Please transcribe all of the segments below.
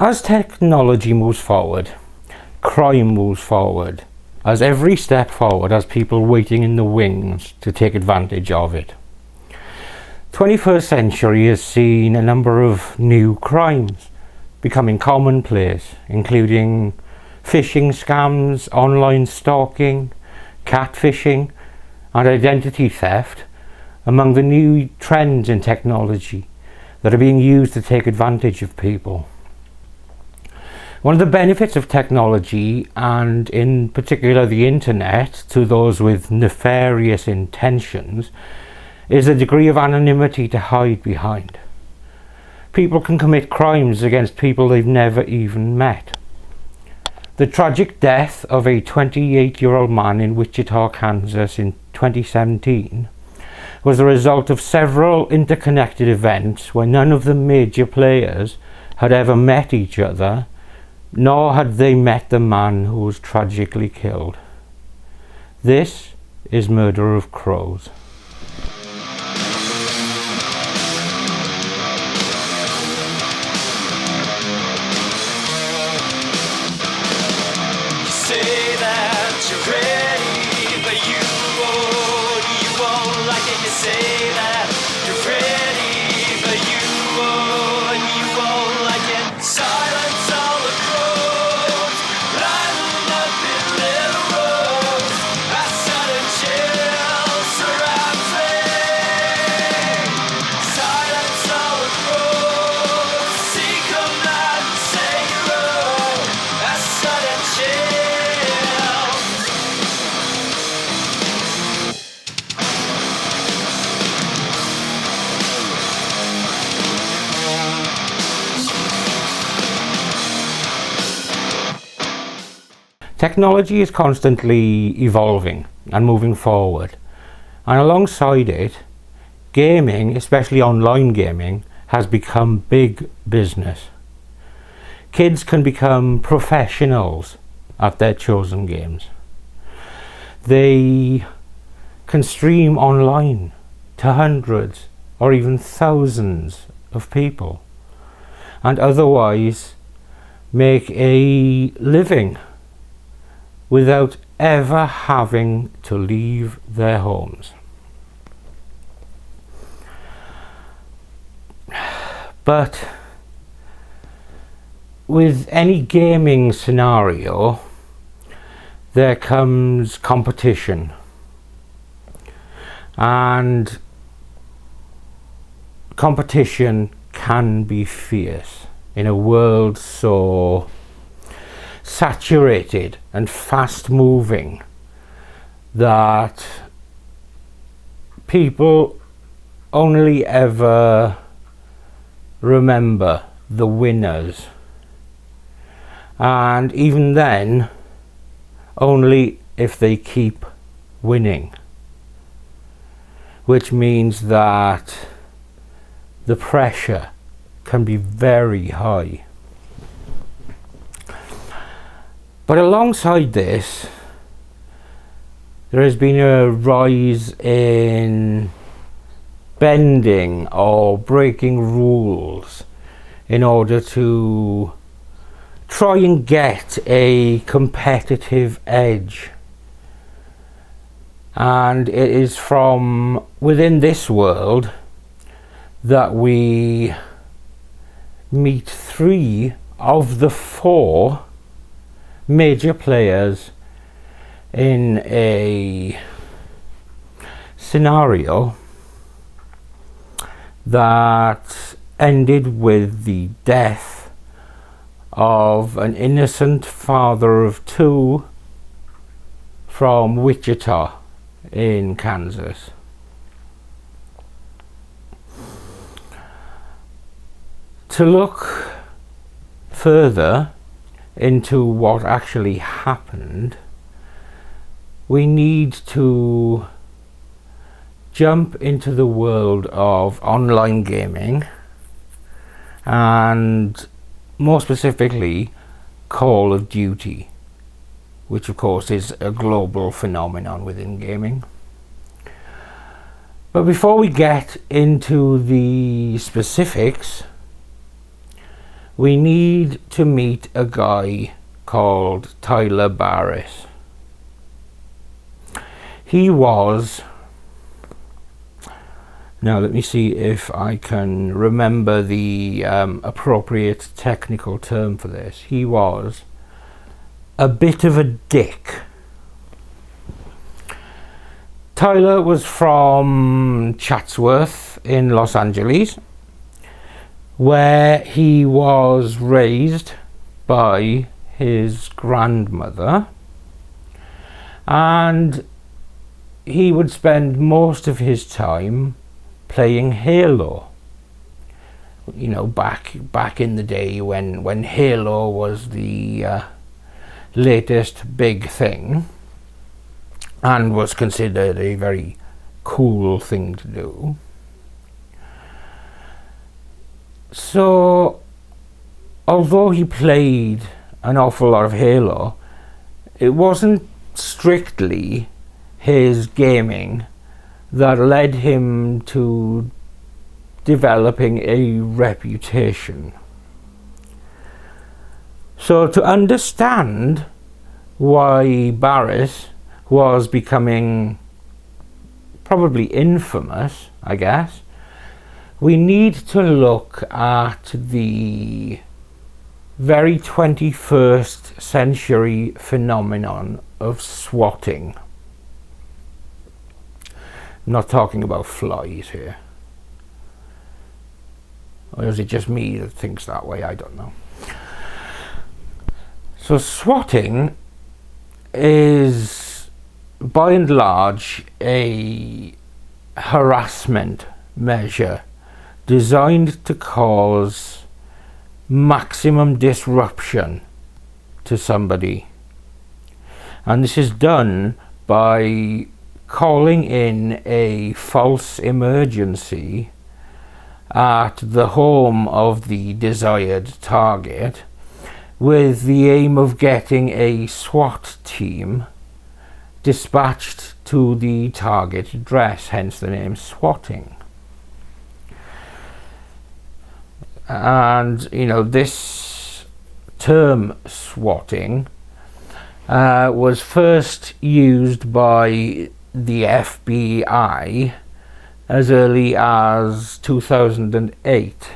As technology moves forward, crime moves forward, as every step forward has people waiting in the wings to take advantage of it. 21st century has seen a number of new crimes becoming commonplace, including phishing scams, online stalking, catfishing, and identity theft, among the new trends in technology that are being used to take advantage of people. One of the benefits of technology, and in particular the internet, to those with nefarious intentions, is a degree of anonymity to hide behind. People can commit crimes against people they've never even met. The tragic death of a 28-year-old man in Wichita, Kansas in 2017 was the result of several interconnected events where none of the major players had ever met each other, nor had they met the man who was tragically killed. This is Murder of Crows. Technology is constantly evolving and moving forward, and alongside it, gaming, especially online gaming, has become big business. Kids can become professionals at their chosen games. They can stream online to hundreds or even thousands of people and otherwise make a living without ever having to leave their homes. But with any gaming scenario, there comes competition, and competition can be fierce in a world so saturated and fast moving that people only ever remember the winners, and even then only if they keep winning, which means that the pressure can be very high. But alongside this, there has been a rise in bending or breaking rules in order to try and get a competitive edge. And it is from within this world that we meet 3 of the 4 major players in a scenario that ended with the death of an innocent father of 2 from Wichita in Kansas. To look further into what actually happened, we need to jump into the world of online gaming, and more specifically Call of Duty, which of course is a global phenomenon within gaming. But before we get into the specifics, we need to meet a guy called Tyler Barris. He was, now let me see if I can remember the appropriate technical term for this. He was a bit of a dick. Tyler was from Chatsworth in Los Angeles, where he was raised by his grandmother, and he would spend most of his time playing Halo. You know, back in the day when Halo was the latest big thing and was considered a very cool thing to do. So, although he played an awful lot of Halo, it wasn't strictly his gaming that led him to developing a reputation. So to understand why Barris was becoming probably infamous, I guess, we need to look at the very 21st century phenomenon of swatting. I'm not talking about flies here. Or is it just me that thinks that way? I don't know. So swatting is by and large a harassment measure designed to cause maximum disruption to somebody. And this is done by calling in a false emergency at the home of the desired target with the aim of getting a SWAT team dispatched to the target address, hence the name swatting. And you know, this term swatting was first used by the FBI as early as 2008,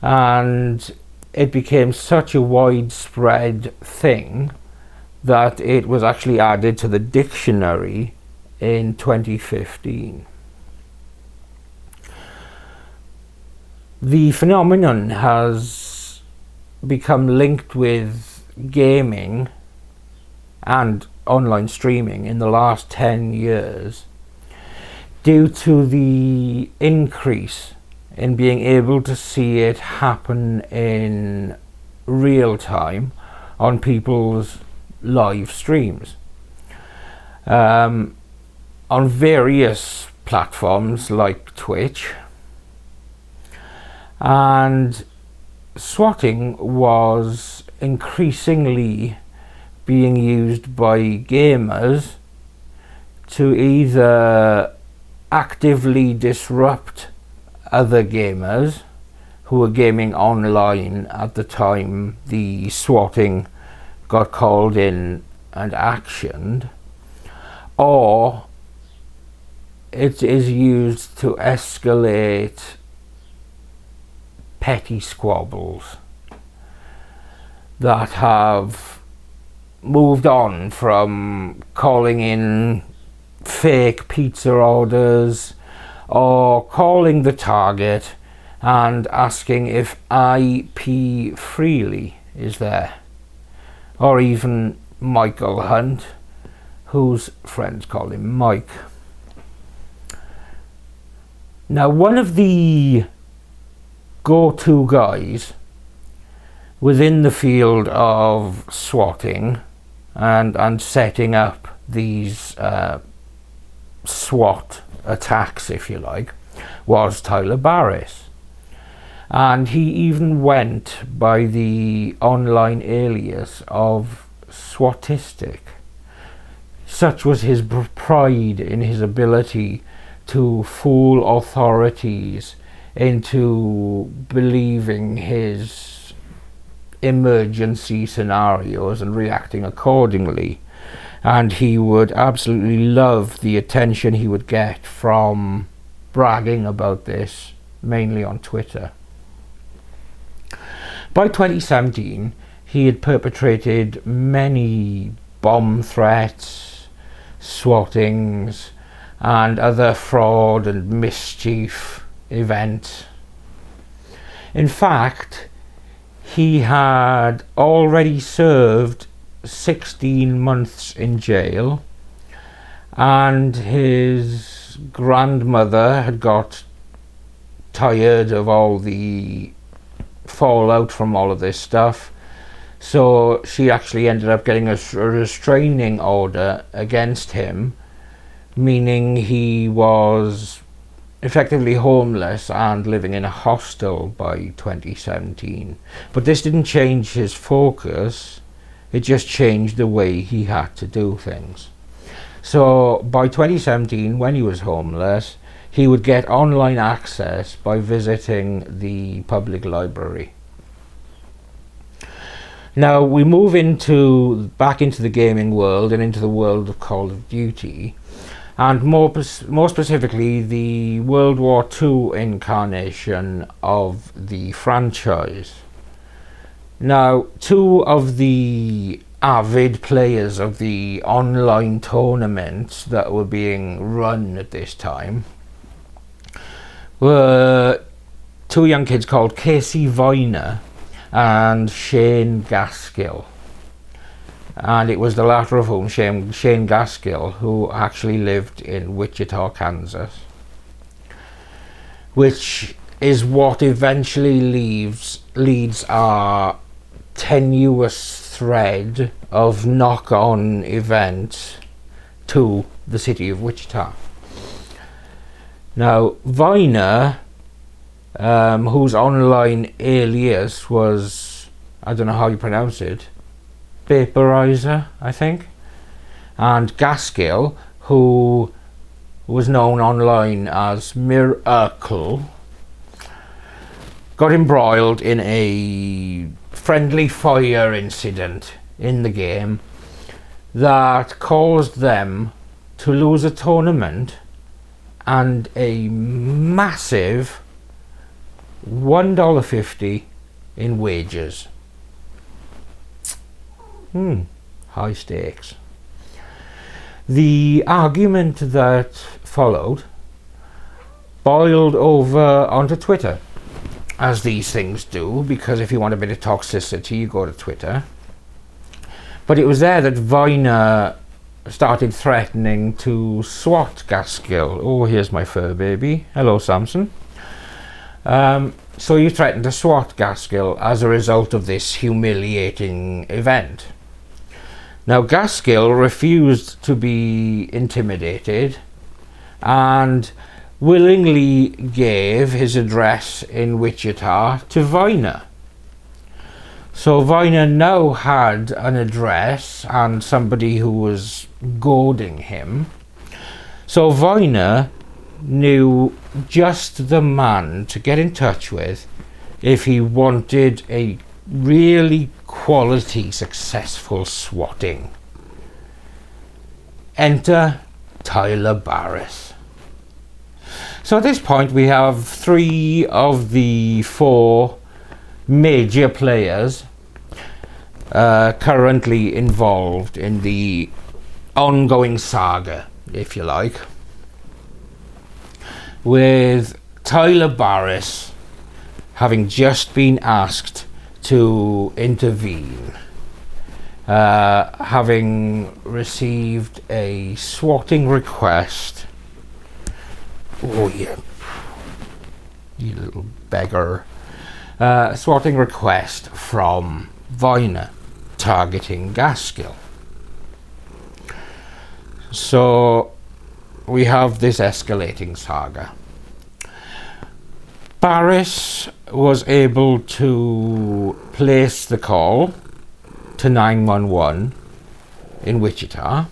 and it became such a widespread thing that it was actually added to the dictionary in 2015. The phenomenon has become linked with gaming and online streaming in the last 10 years due to the increase in being able to see it happen in real time on people's live streams on various platforms like Twitch. And swatting was increasingly being used by gamers to either actively disrupt other gamers who were gaming online at the time the swatting got called in and actioned, or it is used to escalate petty squabbles that have moved on from calling in fake pizza orders or calling the target and asking if IP Freely is there, or even Michael Hunt, whose friends call him Mike. Now, one of the go-to guys within the field of swatting and setting up these SWAT attacks, if you like, was Tyler Barris. And he even went by the online alias of Swatistic. Such was his pride in his ability to fool authorities into believing his emergency scenarios and reacting accordingly. And he would absolutely love the attention he would get from bragging about this, mainly on Twitter. By 2017, he had perpetrated many bomb threats, swattings, and other fraud and mischief events. In fact, he had already served 16 months in jail, and his grandmother had got tired of all the fallout from all of this stuff, so she actually ended up getting a restraining order against him, meaning he was effectively homeless and living in a hostel by 2017. But this didn't change his focus, it just changed the way he had to do things. So by 2017, when he was homeless, he would get online access by visiting the public library. Now we move back into the gaming world and into the world of Call of Duty, and more specifically the World War II incarnation of the franchise. Now, two of the avid players of the online tournaments that were being run at this time were two young kids called Casey Viner and Shane Gaskill. And it was the latter of whom, Shane Gaskill, who actually lived in Wichita, Kansas, which is what eventually leads our tenuous thread of knock-on events to the city of Wichita. Now, Viner, whose online alias was, I don't know how you pronounce it, Vaporizer, I think, and Gaskill, who was known online as Miracle, got embroiled in a friendly fire incident in the game that caused them to lose a tournament and a massive $1.50 in wages. High stakes. The argument that followed boiled over onto Twitter, as these things do, because if you want a bit of toxicity, you go to Twitter. But it was there that Viner started threatening to swat Gaskill. Oh, here's my fur baby. Hello, Samson. So he threatened to swat Gaskill as a result of this humiliating event. Now, Gaskill refused to be intimidated and willingly gave his address in Wichita to Viner. So Viner now had an address and somebody who was goading him. So Viner knew just the man to get in touch with if he wanted a really quality, successful swatting. Enter Tyler Barris. So at this point we have 3 of the 4 major players currently involved in the ongoing saga, if you like, with Tyler Barris having just been asked to intervene, having received a swatting request. Oh yeah, you little beggar. Swatting request from Viner targeting Gaskill. So we have this escalating saga. Barris was able to place the call to 911 in Wichita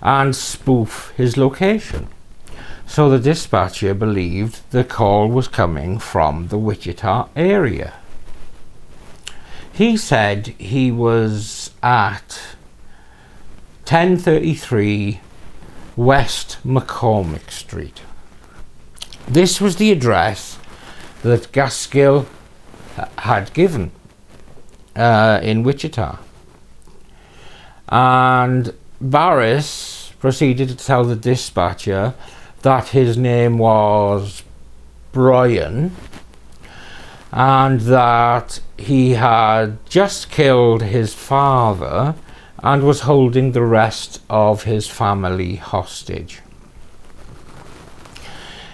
and spoof his location. So the dispatcher believed the call was coming from the Wichita area. He said he was at 1033 West McCormick Street. This was the address that Gaskill had given in Wichita. And Barris proceeded to tell the dispatcher that his name was Brian and that he had just killed his father and was holding the rest of his family hostage.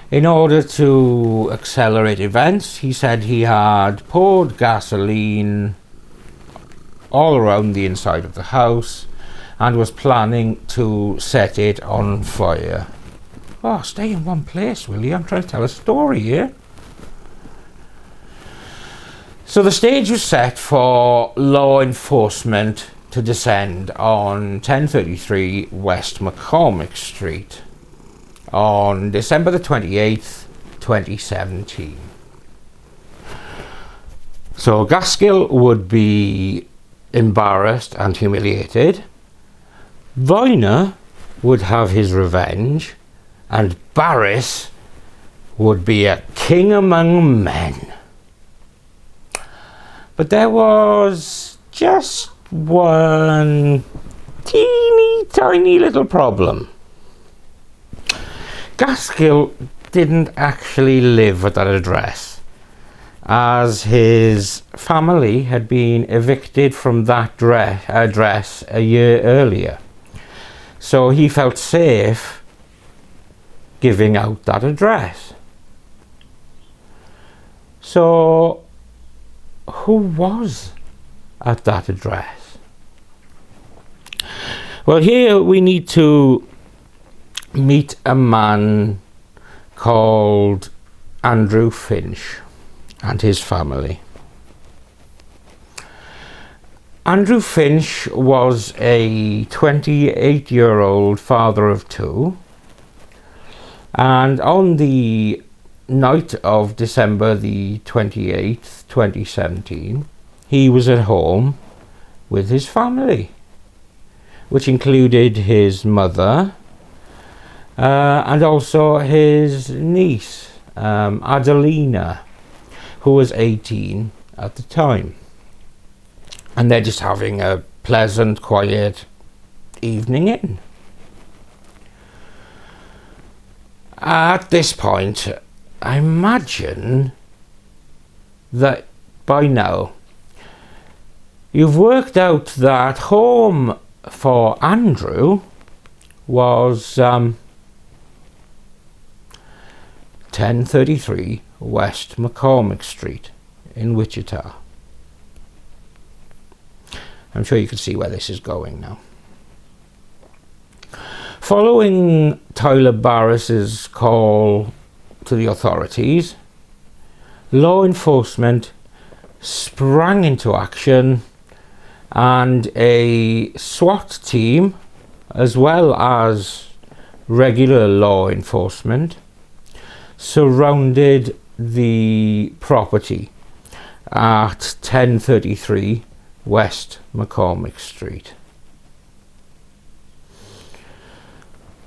In order to accelerate events, he said he had poured gasoline all around the inside of the house and was planning to set it on fire. Oh, stay in one place, will you? I'm trying to tell a story here. So the stage was set for law enforcement to descend on 1033 West McCormick Street on December the 28th, 2017. So Gaskill would be embarrassed and humiliated. Viner would have his revenge, and Barris would be a king among men. But there was just one teeny tiny little problem. Gaskill didn't actually live at that address, as his family had been evicted from that address a year earlier. So he felt safe giving out that address. So who was at that address? Well, here we need to meet a man called Andrew Finch and his family. Andrew Finch was a 28-year-old father of two, and on the night of December the 28th, 2017, he was at home with his family, which included his mother and also his niece, Adelina, who was 18 at the time. And they're just having a pleasant, quiet evening in. At this point, I imagine that by now you've worked out that home for Andrew was 1033 West McCormick Street in Wichita. I'm sure you can see where this is going now. Following Tyler Barris's call to the authorities, law enforcement sprang into action, and a SWAT team, as well as regular law enforcement, surrounded the property at 1033 West McCormick Street.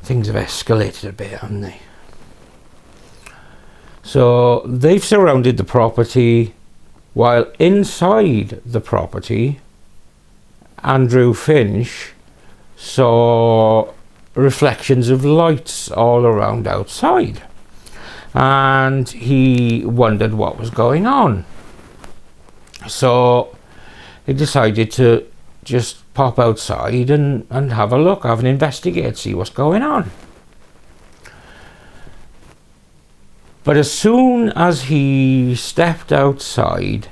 Things have escalated a bit, haven't they? So they've surrounded the property, while inside the property, Andrew Finch saw reflections of lights all around outside, and he wondered what was going on. So he decided to just pop outside and have a look, have an investigate, see what's going on. But as soon as he stepped outside,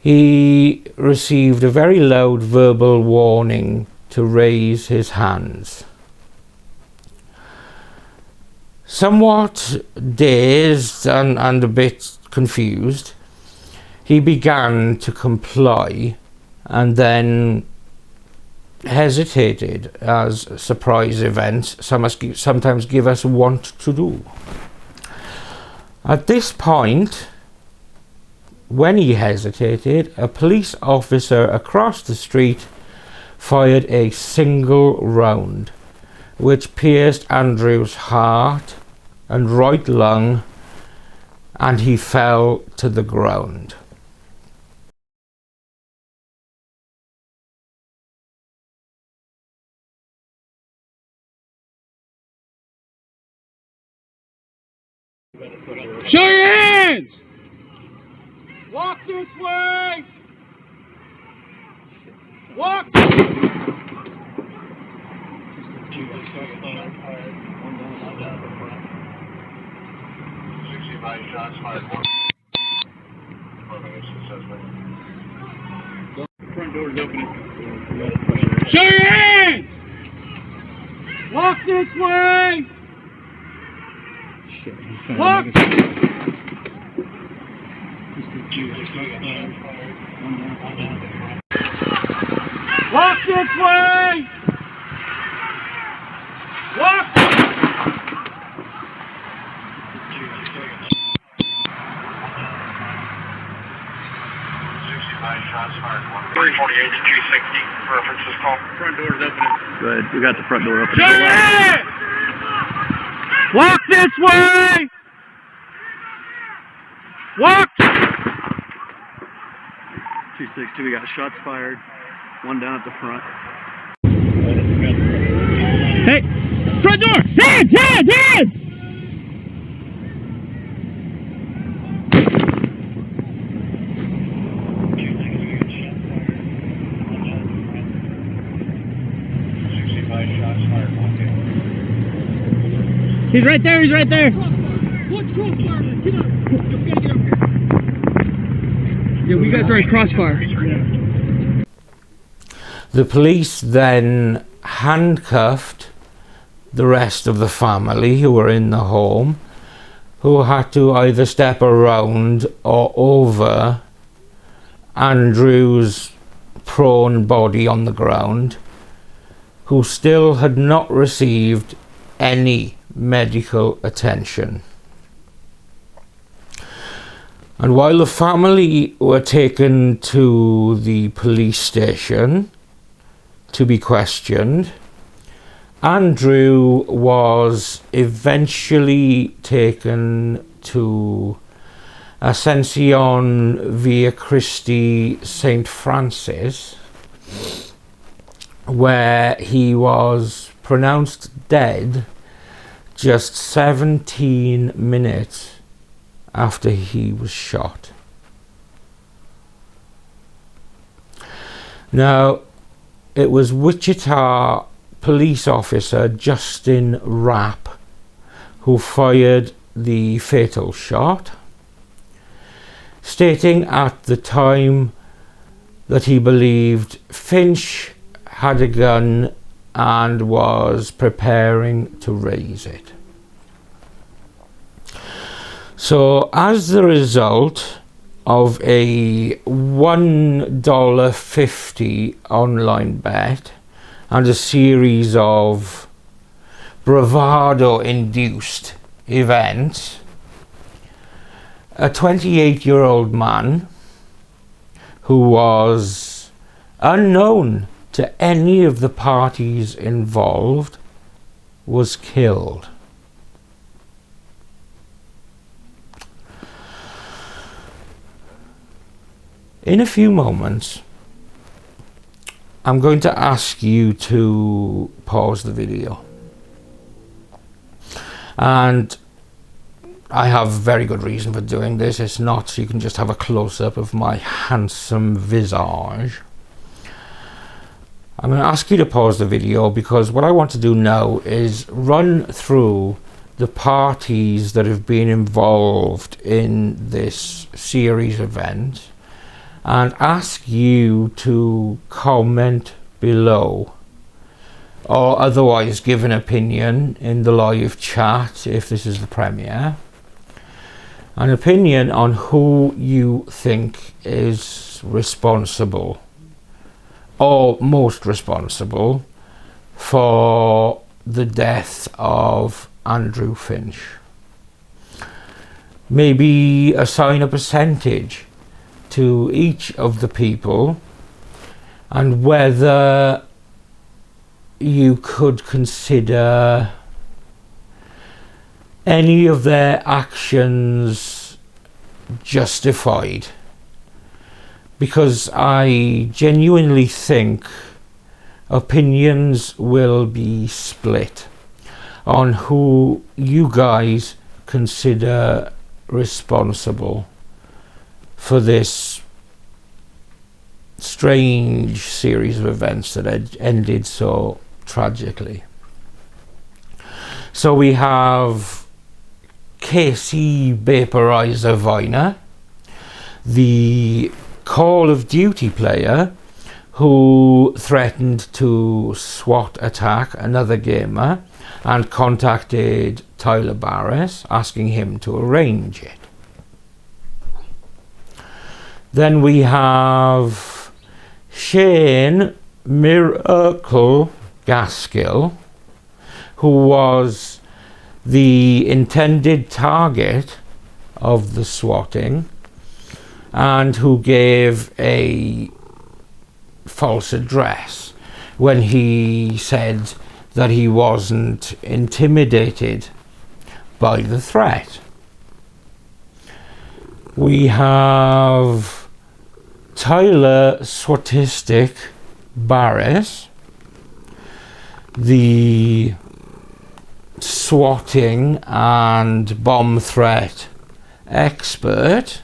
he received a very loud verbal warning to raise his hands. Somewhat dazed and a bit confused, he began to comply, and then hesitated, as surprise events sometimes give us want to do. At this point, when he hesitated, a police officer across the street fired a single round, which pierced Andrew's heart and right lung, and he fell to the ground. Show your hands! Walk this way! Walk! Shots fired. Front door's opening. Show your hands! Walk this way! Walk! Walk this way! Walk! 65 shots fired. 348 to 260. References call. Front door's opening. Good. We got the front door open. Show your hands! Walk this way! Walk! 262. We got shots fired. One down at the front. Hey! Front door! Hands! Hands! Hands! He's right there, he's right there. Yeah, we got the right crossfire. The police then handcuffed the rest of the family who were in the home, who had to either step around or over Andrew's prone body on the ground, who still had not received any medical attention. And while the family were taken to the police station to be questioned, Andrew was eventually taken to Ascension Via Christi St. Francis, where he was pronounced dead just 17 minutes after he was shot. Now, it was Wichita police officer Justin Rapp who fired the fatal shot, stating at the time that he believed Finch had a gun and was preparing to raise it. So, as the result of a $1.50 online bet and a series of bravado-induced events, a 28-year-old man who was unknown to any of the parties involved was killed. In a few moments, I'm going to ask you to pause the video. And I have very good reason for doing this. It's not so you can just have a close-up of my handsome visage. I'm going to ask you to pause the video because what I want to do now is run through the parties that have been involved in this series event and ask you to comment below or otherwise give an opinion in the live chat if this is the premiere. An opinion on who you think is responsible or most responsible for the death of Andrew Finch. Maybe assign a percentage to each of the people, and whether you could consider any of their actions justified, because I genuinely think opinions will be split on who you guys consider responsible for this strange series of events that had ended so tragically. So we have Casey Vaporizer Viner, the Call of Duty player who threatened to SWAT attack another gamer and contacted Tyler Barris asking him to arrange it. Then we have Shane Miracle Gaskill, who was the intended target of the swatting and who gave a false address when he said that he wasn't intimidated by the threat. We have Tyler Swatistic Barris, the swatting and bomb threat expert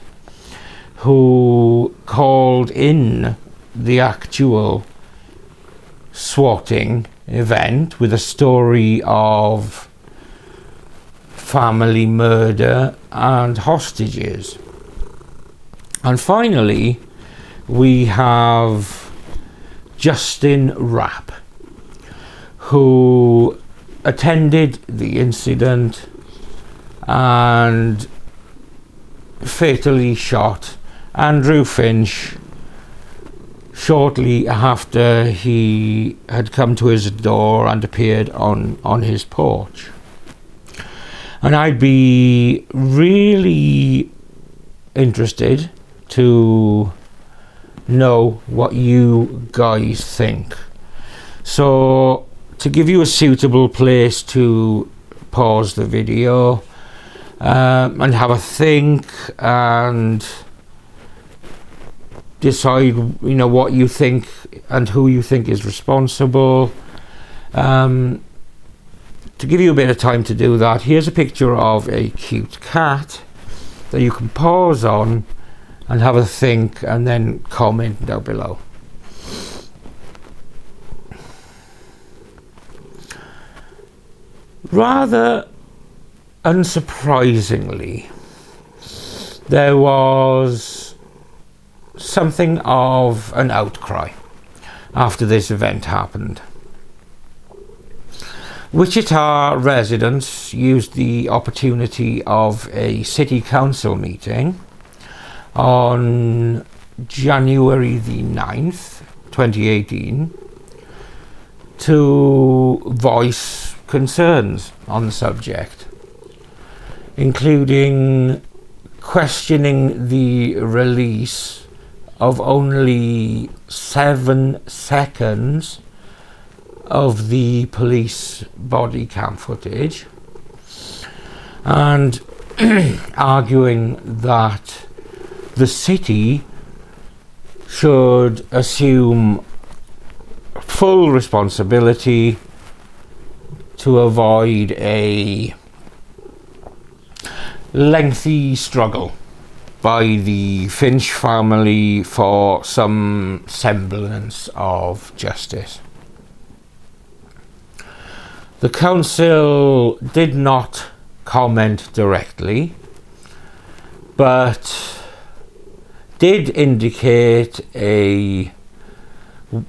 who called in the actual swatting event with a story of family murder and hostages. And finally, we have Justin Rapp, who attended the incident and fatally shot Andrew Finch shortly after he had come to his door and appeared on his porch. And I'd be really interested to know what you guys think. So to give you a suitable place to pause the video and have a think and decide, you know, what you think and who you think is responsible. To give you a bit of time to do that, here's a picture of a cute cat that you can pause on and have a think and then comment down below. Rather unsurprisingly, there was something of an outcry after this event happened. Wichita residents used the opportunity of a city council meeting on January the 9th, 2018, to voice concerns on the subject, including questioning the release of only 7 seconds of the police body cam footage, and arguing that the city should assume full responsibility to avoid a lengthy struggle by the Finch family for some semblance of justice. The council did not comment directly, but did indicate a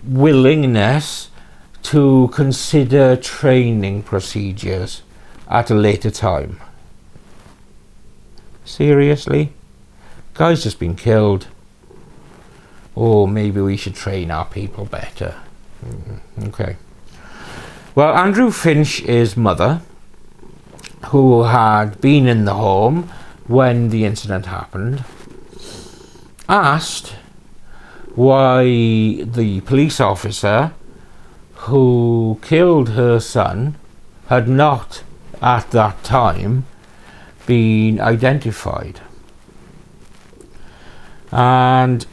willingness to consider training procedures at a later time. Seriously? Guy's just been killed. oh, maybe we should train our people better. Okay. Well, Andrew Finch's mother, who had been in the home when the incident happened, asked why the police officer who killed her son had not at that time been identified. And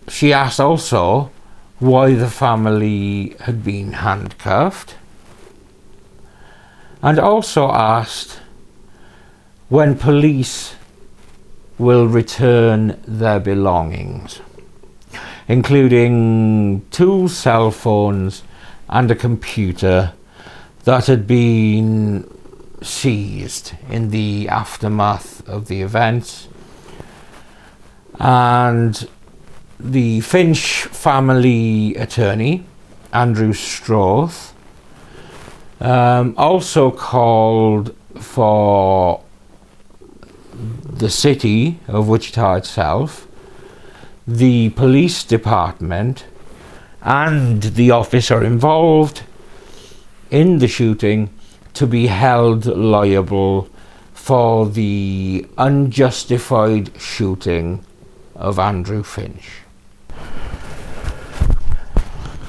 she asked also why the family had been handcuffed, and also asked when police will return their belongings, including 2 cell phones and a computer that had been seized in the aftermath of the events. And the Finch family attorney, Andrew Stroth, also called for the city of Wichita itself, the police department, and the officer involved in the shooting to be held liable for the unjustified shooting of Andrew Finch.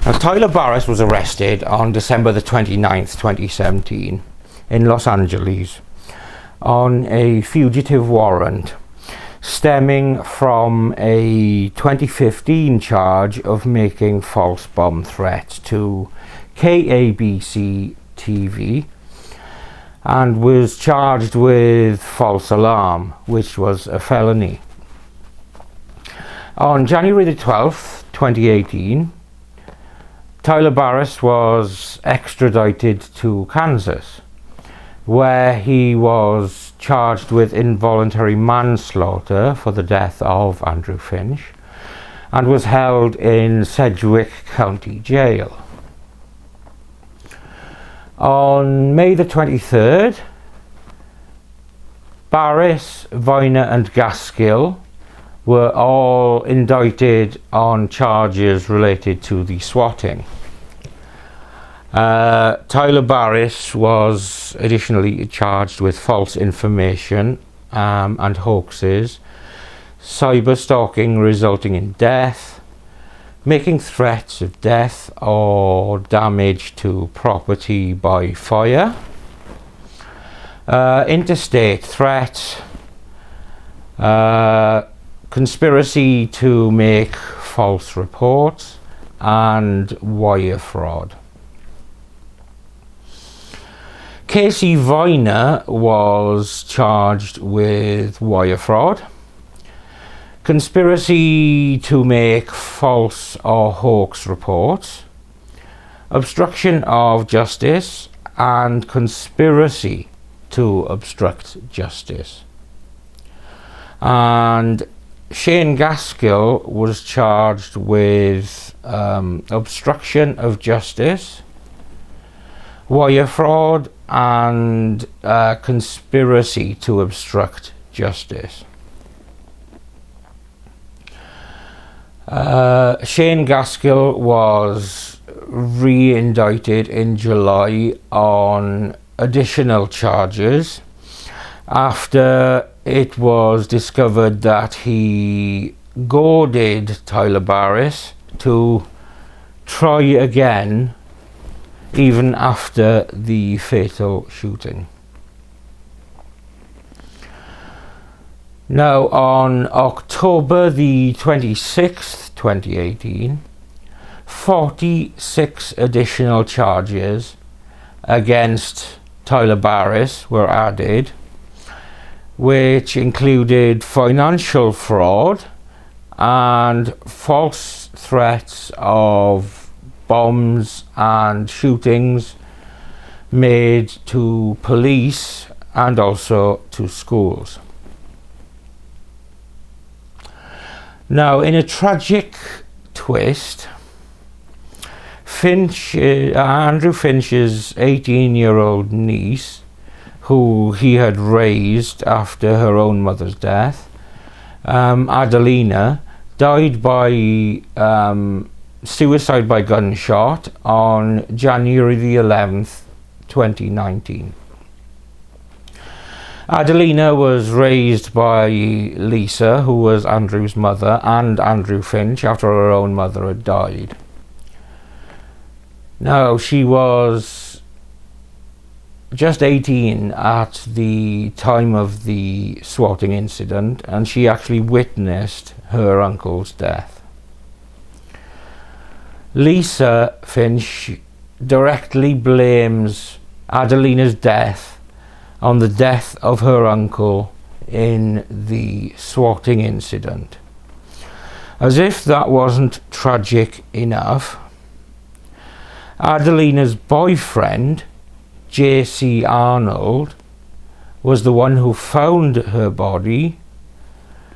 Now, Tyler Barris was arrested on December the 29th, 2017 in Los Angeles on a fugitive warrant stemming from a 2015 charge of making false bomb threats to KABC TV, and was charged with false alarm, which was a felony. On January the 12th, 2018, Tyler Barris was extradited to Kansas, where he was charged with involuntary manslaughter for the death of Andrew Finch, and was held in Sedgwick County Jail. On May the 23rd, Barris, Viner and Gaskill were all indicted on charges related to the swatting. Tyler Barris was additionally charged with false information and hoaxes, cyber stalking resulting in death, making threats of death or damage to property by fire, interstate threat, conspiracy to make false reports, and wire fraud. Casey Viner was charged with wire fraud, conspiracy to make false or hoax reports, obstruction of justice, and conspiracy to obstruct justice. And Shane Gaskill was charged with obstruction of justice, wire fraud, and conspiracy to obstruct justice. Shane Gaskill was re-indicted in July on additional charges after it was discovered that he goaded Tyler Barris to try again even after the fatal shooting. Now, on October the 26th, 2018, 46 additional charges against Tyler Barris were added, which included financial fraud and false threats of bombs and shootings made to police and also to schools. Now, in a tragic twist, Andrew Finch's 18-year-old niece, who he had raised after her own mother's death, Adelina, died by suicide by gunshot on January the 11th, 2019. Adelina was raised by Lisa, who was Andrew's mother, and Andrew Finch after her own mother had died. Now, she was just 18 at the time of the swatting incident, and she actually witnessed her uncle's death. Lisa Finch directly blames Adelina's death on the death of her uncle in the swatting incident. As if that wasn't tragic enough, Adelina's boyfriend, J.C. Arnold, was the one who found her body,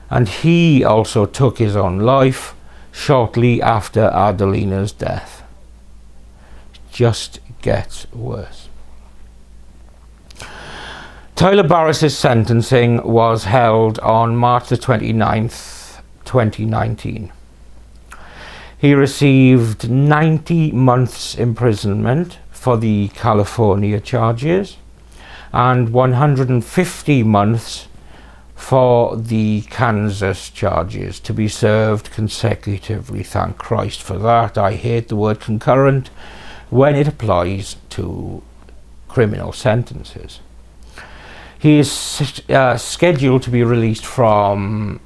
and he also took his own life shortly after Adelina's death. Just gets worse. Tyler Barris's sentencing was held on March the 29th, 2019. He received 90 months imprisonment for the California charges and 150 months for the Kansas charges, to be served consecutively. Thank Christ for that. I hate the word concurrent when it applies to criminal sentences. He is scheduled to be released from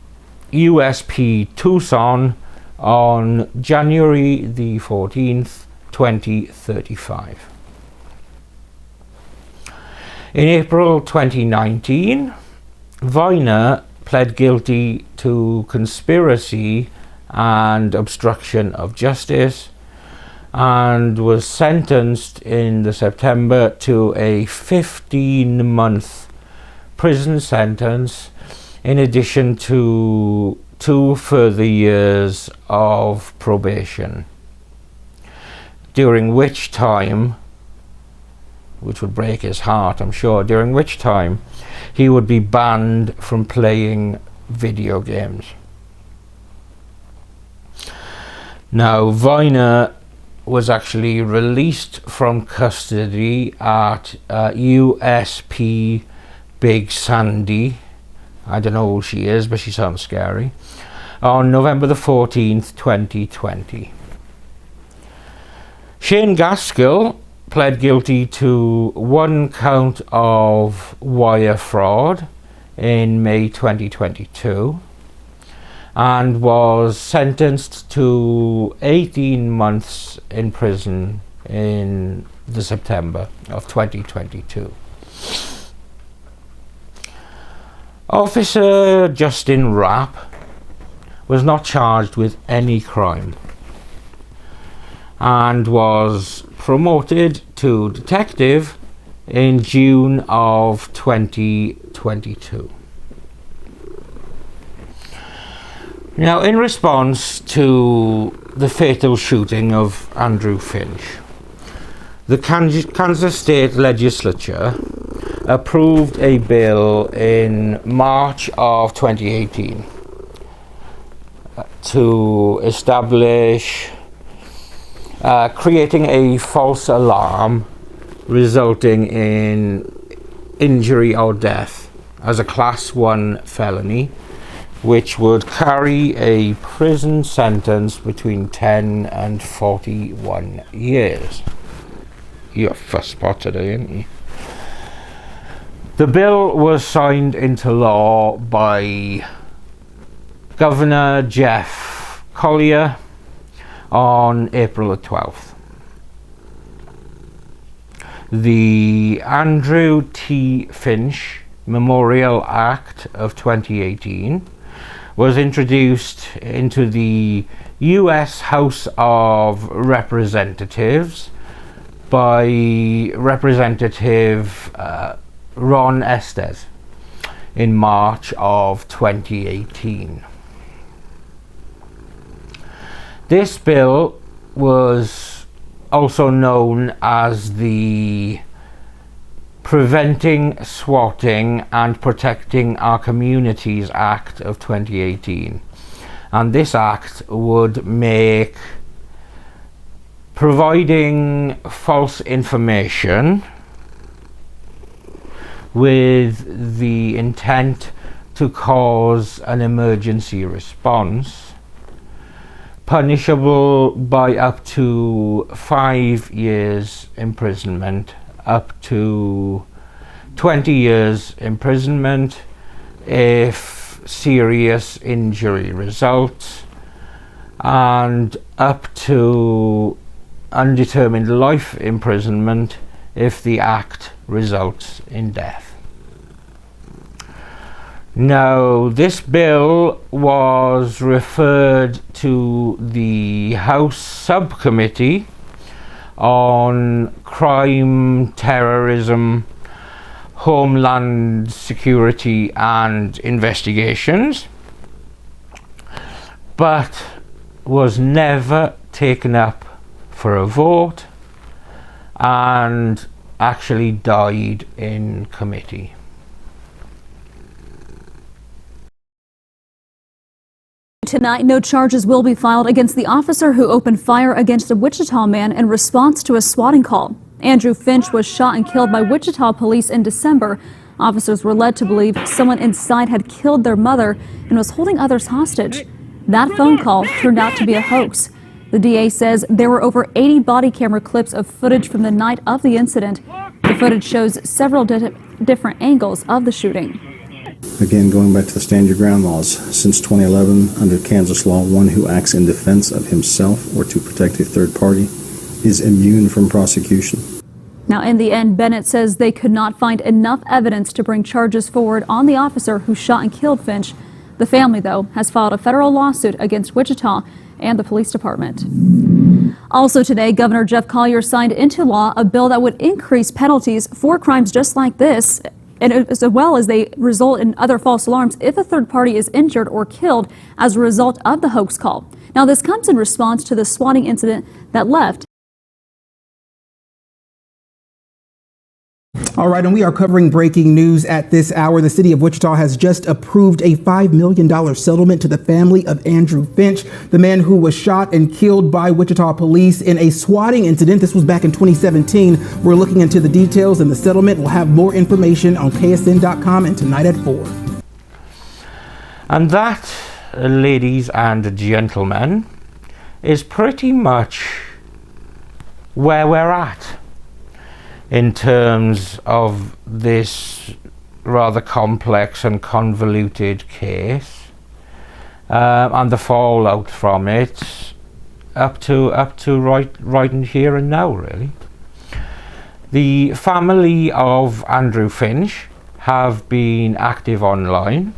USP Tucson on January the 14th, 2035. In April 2019, Viner pled guilty to conspiracy and obstruction of justice and was sentenced in the September to a 15-month prison sentence, in addition to 2 further years of probation, during which time, which would break his heart, I'm sure, during which time he would be banned from playing video games. Now, Viner was actually released from custody at USP Big Sandy. I don't know who she is, but she sounds scary. On November the 14th, 2020. Shane Gaskell pled guilty to 1 count of wire fraud in May 2022 and was sentenced to 18 months in prison in the September of 2022. Officer Justin Rapp was not charged with any crime and was promoted to detective in June of 2022. Now, in response to the fatal shooting of Andrew Finch, the Kansas State Legislature approved a bill in March of 2018 to establish creating a false alarm resulting in injury or death as a Class 1 felony, which would carry a prison sentence between 10 and 41 years. You're a fuss pot today, ain't you? The bill was signed into law by Governor Jeff Collier on April the 12th. The Andrew T. Finch Memorial Act of 2018 was introduced into the U.S. House of Representatives by Representative Ron Estes in March of 2018. This bill was also known as the Preventing Swatting and Protecting Our Communities Act of 2018, and this act would make providing false information with the intent to cause an emergency response punishable by up to 5 years imprisonment, up to 20 years imprisonment if serious injury results, and up to undetermined life imprisonment if the act results in death. Now, this bill was referred to the House Subcommittee on Crime, Terrorism, Homeland Security and Investigations, but was never taken up for a vote and actually died in committee. Tonight, no charges will be filed against the officer who opened fire against a Wichita man in response to a swatting call. Andrew Finch was shot and killed by Wichita police in December. Officers were led to believe someone inside had killed their mother and was holding others hostage. That phone call turned out to be a hoax. The DA says there were over 80 body camera clips of footage from the night of the incident. The footage shows several different angles of the shooting. Again, going back to the stand your ground laws, since 2011, under Kansas law, one who acts in defense of himself or to protect a third party is immune from prosecution. Now, in the end, Bennett says they could not find enough evidence to bring charges forward on the officer who shot and killed Finch. The family, though, has filed a federal lawsuit against Wichita and the police department. Also today, Governor Jeff Collier signed into law a bill that would increase penalties for crimes just like this, and as well as they result in other false alarms if a third party is injured or killed as a result of the hoax call. Now, this comes in response to the swatting incident that left. All right, and we are covering breaking news at this hour. The city of Wichita has just approved a $5 million settlement to the family of Andrew Finch, the man who was shot and killed by Wichita police in a swatting incident. This was back in 2017. We're looking into the details and the settlement. We'll have more information on ksn.com and tonight at 4. And that, ladies and gentlemen, is pretty much where we're at in terms of this rather complex and convoluted case, and the fallout from it up to right in here and now, really. The family of Andrew Finch have been active online,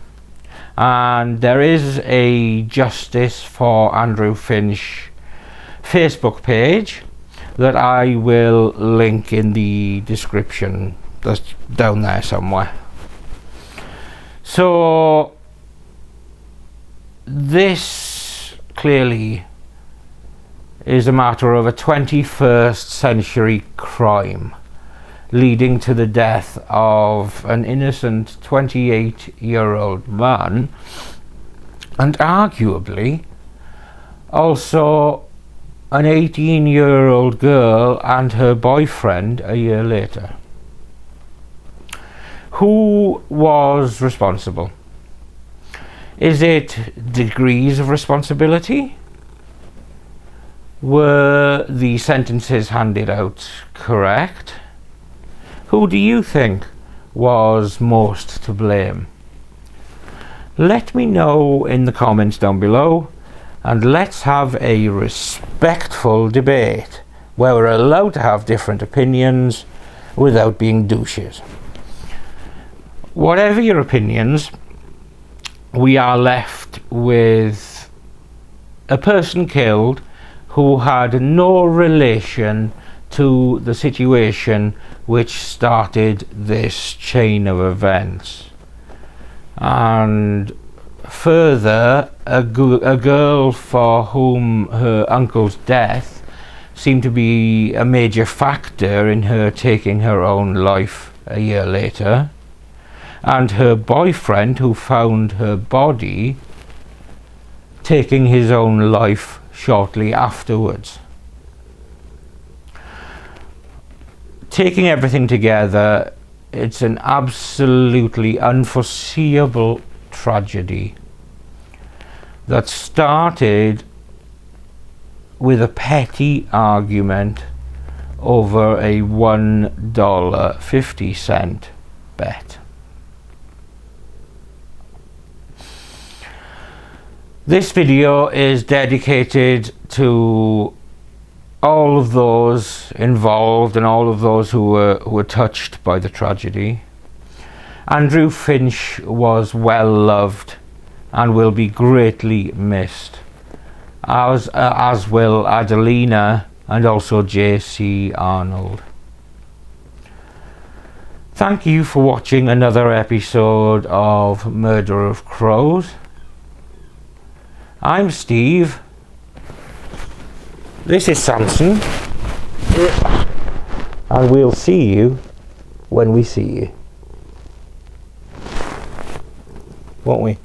and there is a Justice for Andrew Finch Facebook page that I will link in the description. That's down there somewhere. So this clearly is a matter of a 21st century crime leading to the death of an innocent 28-year-old man, and arguably also an 18-year-old girl and her boyfriend a year later. Who was responsible? Is it degrees of responsibility? Were the sentences handed out correct? Who do you think was most to blame? Let me know in the comments down below, and let's have a respectful debate where we're allowed to have different opinions without being douches. Whatever your opinions, we are left with a person killed who had no relation to the situation which started this chain of events. And further, a girl for whom her uncle's death seemed to be a major factor in her taking her own life a year later, and her boyfriend who found her body taking his own life shortly afterwards. Taking everything together, it's an absolutely unforeseeable tragedy that started with a petty argument over a $1.50 bet. This video is dedicated to all of those involved and all of those who were touched by the tragedy. Andrew Finch was well loved and will be greatly missed, as will Adelina and also J.C. Arnold. Thank you for watching another episode of Murder of Crows. I'm Steve. This is Samson. And we'll see you when we see you. Won't we?